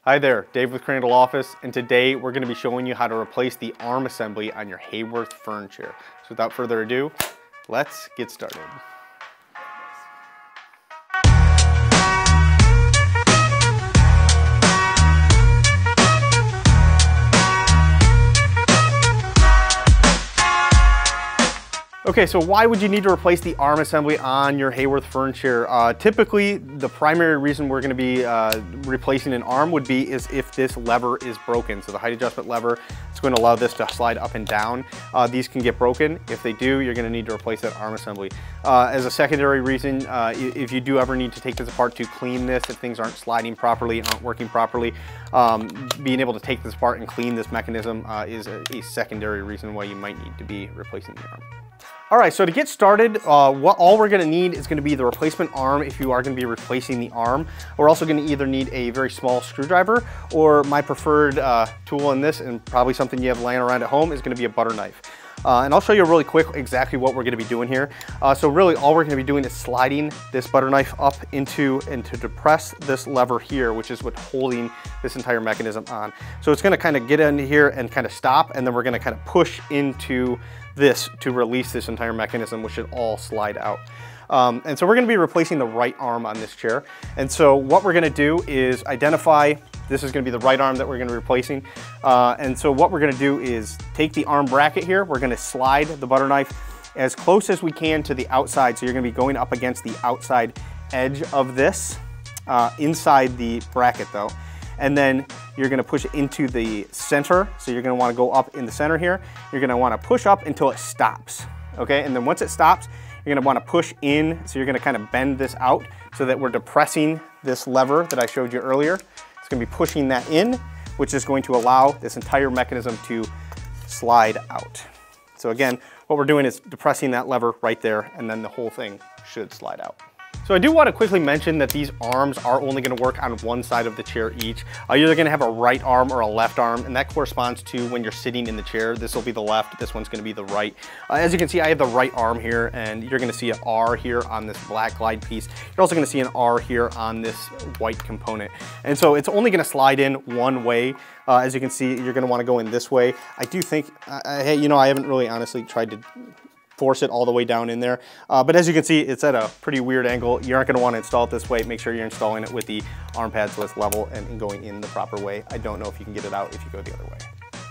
Hi there, Dave with Crandall Office, and today we're going to be showing you how to replace the arm assembly on your Haworth Fern chair. So without further ado, let's get started. Okay, so why would you need to replace the arm assembly on your Haworth Fern chair? Typically, the primary reason we're going to be replacing an arm would be is if this lever is broken. So the height adjustment lever is going to allow this to slide up and down. These can get broken. If they do, you're going to need to replace that arm assembly. As a secondary reason, if you do ever need to take this apart to clean this, if things aren't sliding properly, aren't working properly, being able to take this apart and clean this mechanism is a secondary reason why you might need to be replacing the arm. All right, so to get started, all we're gonna need is gonna be the replacement arm if you are gonna be replacing the arm. We're also gonna either need a very small screwdriver, or my preferred tool in this, and probably something you have laying around at home, is gonna be a butter knife. And I'll show you really quick exactly what we're gonna be doing here. So really all we're gonna be doing is sliding this butter knife up into and to depress this lever here, which is what's holding this entire mechanism on. So it's gonna kind of get into here and kind of stop, and then we're gonna kind of push into this to release this entire mechanism, which should all slide out. And so we're gonna be replacing the right arm on this chair. And so what we're gonna do is identify, this is gonna be the right arm that we're gonna be replacing. And so what we're gonna do is take the arm bracket here, we're gonna slide the butter knife as close as we can to the outside. So you're gonna be going up against the outside edge of this, inside the bracket though. And then you're gonna push it into the center. So you're gonna wanna go up in the center here. You're gonna wanna push up until it stops, okay? And then once it stops, you're gonna wanna push in. So you're gonna kind of bend this out so that we're depressing this lever that I showed you earlier. It's gonna be pushing that in, which is going to allow this entire mechanism to slide out. So again, what we're doing is depressing that lever right there, and then the whole thing should slide out. So I do want to quickly mention that these arms are only going to work on one side of the chair each. You're either going to have a right arm or a left arm, and that corresponds to when you're sitting in the chair. This will be the left, this one's going to be the right. As you can see, I have the right arm here, and you're going to see an R here on this black glide piece. You're also going to see an R here on this white component. And so it's only going to slide in one way. As you can see, you're going to want to go in this way. I do think, hey, you know, I haven't really honestly tried to force it all the way down in there. But as you can see, it's at a pretty weird angle. You aren't gonna wanna install it this way. Make sure you're installing it with the arm pad so it's level and going in the proper way. I don't know if you can get it out if you go the other way.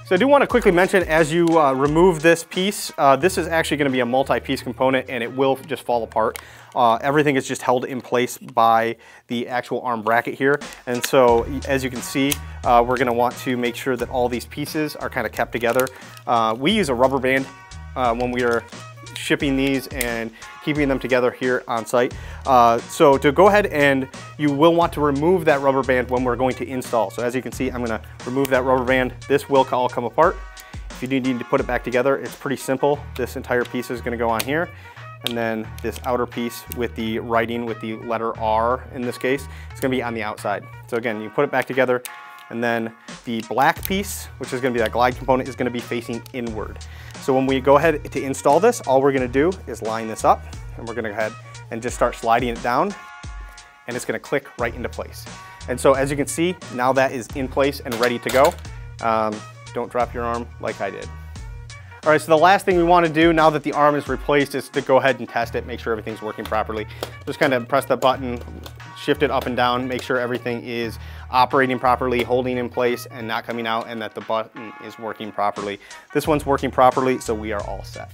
So I do wanna quickly mention, as you remove this piece, this is actually gonna be a multi-piece component, and it will just fall apart. Everything is just held in place by the actual arm bracket here. And so as you can see, we're gonna want to make sure that all these pieces are kind of kept together. We use a rubber band when we are shipping these and keeping them together here on site. So to go ahead, and you will want to remove that rubber band when we're going to install. So as you can see, I'm gonna remove that rubber band. This will all come apart. If you do need to put it back together, it's pretty simple. This entire piece is gonna go on here. And then this outer piece with the writing with the letter R in this case, it's gonna be on the outside. So again, you put it back together, and then the black piece, which is gonna be that glide component, is gonna be facing inward. So when we go ahead to install this, all we're gonna do is line this up, and we're gonna go ahead and just start sliding it down, and it's gonna click right into place. And so as you can see, now that is in place and ready to go. Don't drop your arm like I did. All right, so the last thing we want to do now that the arm is replaced is to go ahead and test it, make sure everything's working properly. Just kind of press the button, shift it up and down, make sure everything is operating properly, holding in place and not coming out, and that the button is working properly. This one's working properly, so we are all set.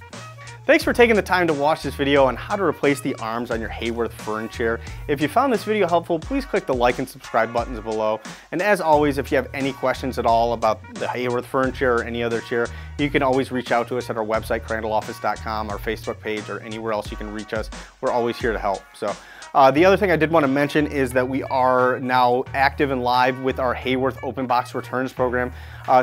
Thanks for taking the time to watch this video on how to replace the arms on your Haworth Fern chair. If you found this video helpful, please click the like and subscribe buttons below. And as always, if you have any questions at all about the Haworth Fern chair or any other chair, you can always reach out to us at our website, crandalloffice.com, our Facebook page, or anywhere else you can reach us. We're always here to help. So the other thing I did want to mention is that we are now active and live with our Haworth Open Box Returns program.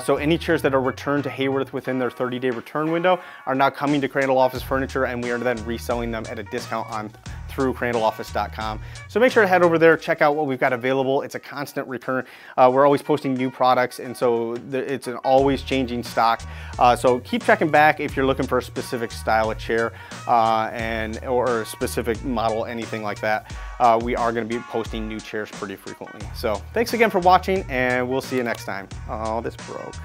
So any chairs that are returned to Haworth within their 30-day return window are now coming to Crandall Office Furniture, and we are then reselling them at a discount on through crandalloffice.com. So make sure to head over there, check out what we've got available. It's a constant return. We're always posting new products, and so it's an always changing stock. So keep checking back if you're looking for a specific style of chair or a specific model, anything like that. We are going to be posting new chairs pretty frequently. So thanks again for watching, and we'll see you next time. Oh, this broke.